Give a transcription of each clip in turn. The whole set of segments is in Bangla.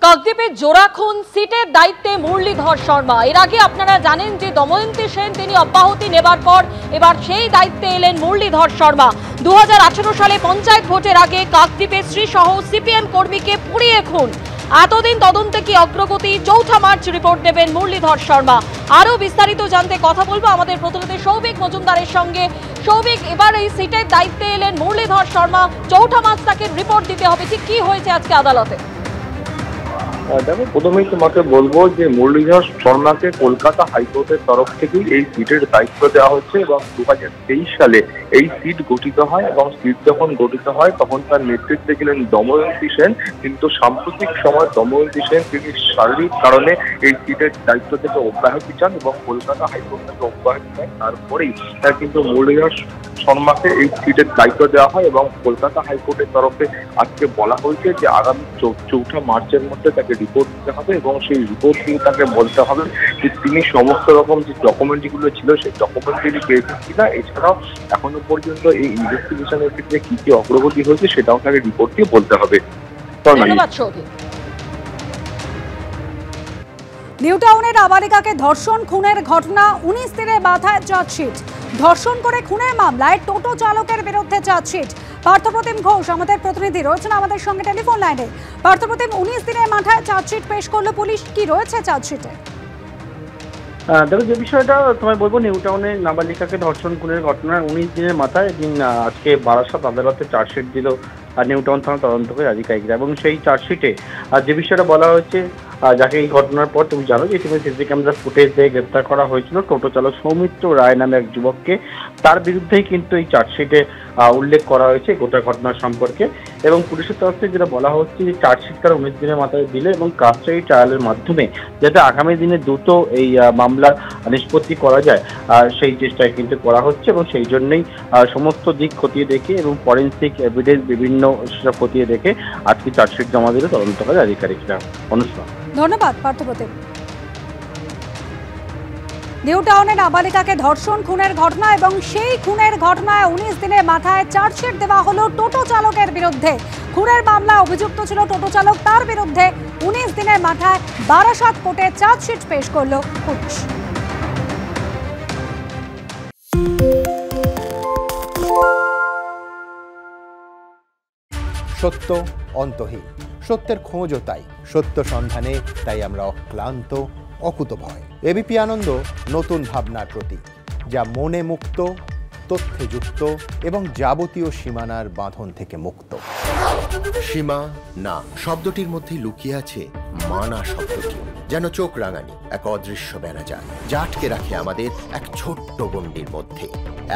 কাকদ্বীপের জোড়াখুন সিটের দায়িত্বে মুরলীধর শর্মা। এর আগে আপনারা জানেন যে দময়ন্তী সেন তিনি অব্যাহতি নেবার পর এবার সেই দায়িত্বে এলেন মুরলীধর শর্মা। 2018 সালে পঞ্চায়েত ভোটের আগে কাকদ্বীপের শ্রীসহ সিপিএম কর্মীকে পুড়িয়ে খুন। এতদিন তদন্তে কি অগ্রগতি? 4 মার্চ রিপোর্ট দেবেন মুরলীধর শর্মা। আরো বিস্তারিত জানতে কথা বলবো আমাদের প্রতিনিধি সৌভিক মজুমদারের সঙ্গে। সৌভিক, এবার এই সিটের দায়িত্বে এলেন মুরলীধর শর্মা, 4 মার্চ তাকে রিপোর্ট দিতে হবে, ঠিক কি হয়েছে আজকে আদালতে? দেখো, প্রথমেই তোমাকে বলবো যে মুরলীধর শর্মাকে কলকাতা হাইকোর্টের তরফ থেকেই এই সিটের দায়িত্ব দেওয়া হচ্ছে এবং 2023 সালে এই সিট গঠিত হয় এবং সিট যখন গঠিত হয় তখন তার নেতৃত্বে ছিলেন দময়ন্তী সেন। কিন্তু সাম্প্রতিক সময় দময়ন্তী সেন তিনি শারীরিক কারণে এই সিটের দায়িত্ব থেকে অব্যাহতি চান এবং কলকাতা হাইকোর্ট থেকে অব্যাহতি চান। তারপরেই কিন্তু মুরলীধর শর্মাকে এই সিটের দায়িত্ব দেওয়া হয় এবং কলকাতা হাইকোর্টের তরফে আজকে বলা হয়েছে যে আগামী 4 মার্চের মধ্যে তাকে রিপোর্ট দিতে হবে এবং সেই রিপোর্ট দিয়ে তাকে বলতে হবে যে তিনি সমস্ত রকম যে ডকুমেন্টগুলো ছিল সেই ডকুমেন্ট তিনি পেয়েছেন কিনা। এছাড়াও এখনো পর্যন্ত এই ইনভেস্টিগেশনের ক্ষেত্রে কি কি অগ্রগতি হয়েছে সেটাও তাকে রিপোর্ট দিয়ে বলতে হবে। ধন্যবাদ সৌভিক। নিউ টাউনের নাবালিকাকে ধর্ষণ খুনের ঘটনা, 19 দিনের মাথায় চার্জশিট। ধর্ষণ করে খুনের মামলায় টোটো চালকের বিরুদ্ধে চার্জশিট। পার্থপ্রতিম ঘোষ আমাদের প্রতিনিধি রয়েছেন আমাদের সঙ্গে টেলিফোন লাইনে। পার্থপ্রতিম, 19 দিনের মাথায় চার্জশিট পেশ করলো পুলিশ, কি রয়েছে চার্জশিটে? দেখো, যে বিষয়টা তোমায় বলবো, নিউ টাউনে নাবালিকাকে ধর্ষণ খুনের ঘটনার 19 দিনের মাথায় দিন আজকে বারাসাত আদালতে চার্জশিট দিল নিউ টাউন থানা তদন্তকারী আধিকারিকরা। এবং সেই চার্জশিটে যে বিষয়টা বলা হয়েছে, যাকে এই ঘটনার পর তুমি জানো যে ইতিমধ্যে সিসি ক্যামেরা ফুটেজ দিয়ে গ্রেপ্তার করা হয়েছিল টোটো চালক সৌমিত্র রায় নামে এক যুবককে। তার বিরুদ্ধেই কিন্তু এই চার্জশিটে উল্লেখ করা হয়েছে গোটা ঘটনার সম্পর্কে। এবং পুলিশের তরফ থেকে যেটা বলা হচ্ছে যে চার্জশিট তারা 19 দিনের মাথায় দিলে এবং কাস্টাডি ট্রায়ালের মাধ্যমে যাতে আগামী দিনে দ্রুত এই মামলার নিষ্পত্তি করা যায় সেই চেষ্টায় কিন্তু করা হচ্ছে। এবং সেই জন্যই সমস্ত দিক খতিয়ে দেখে এবং ফরেন্সিক এভিডেন্স বিভিন্ন সেটা খতিয়ে দেখে আজকে চার্জশিট জমা দিল তদন্তকারী আধিকারিকরা। অনুষ্ঠান ধন্যবাদ পার্থপ্রতিম। নিউ টাউনে নাবালিকাকে ধর্ষণ খুনের ঘটনা এবং সেই খুনের ঘটনায় 19 দিনের মাথায় চার্জশিট দেওয়া হলো টোটো চালকের বিরুদ্ধে। খুনের মামলায় অভিযুক্ত ছিল টোটো চালক, তার বিরুদ্ধে 19 দিনের মাথায় বারাসাত কোর্টে চার্জশিট পেশ করলো পুলিশ। সত্য অন্তহীন, সত্যের খোঁজও তাই, সত্য সন্ধানে তাই আমরা অক্লান্ত, অকুতভয়। এবিপি আনন্দ নতুন ভাবনার প্রতীক, যা মনে মুক্ত, তথ্যে যুক্ত এবং যাবতীয় সীমানার বাঁধন থেকে মুক্ত। সীমা না শব্দটির মধ্যে লুকিয়ে আছে মানা শব্দটি, যেন চোখ রাঙানি এক অদৃশ্য বেড়াজাল যা আটকে রাখে আমাদের এক ছোট্ট গণ্ডির মধ্যে।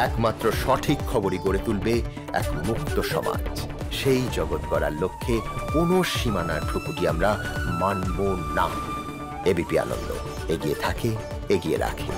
একমাত্র সঠিক খবরই গড়ে তুলবে এক মুক্ত সমাজ। সেই জগৎ গড়ার লক্ষ্যে কোনো সীমানার ঠুকুটি আমরা মানব না। এবিপি আনন্দ এগিয়ে থাকে, এগিয়ে রাখে।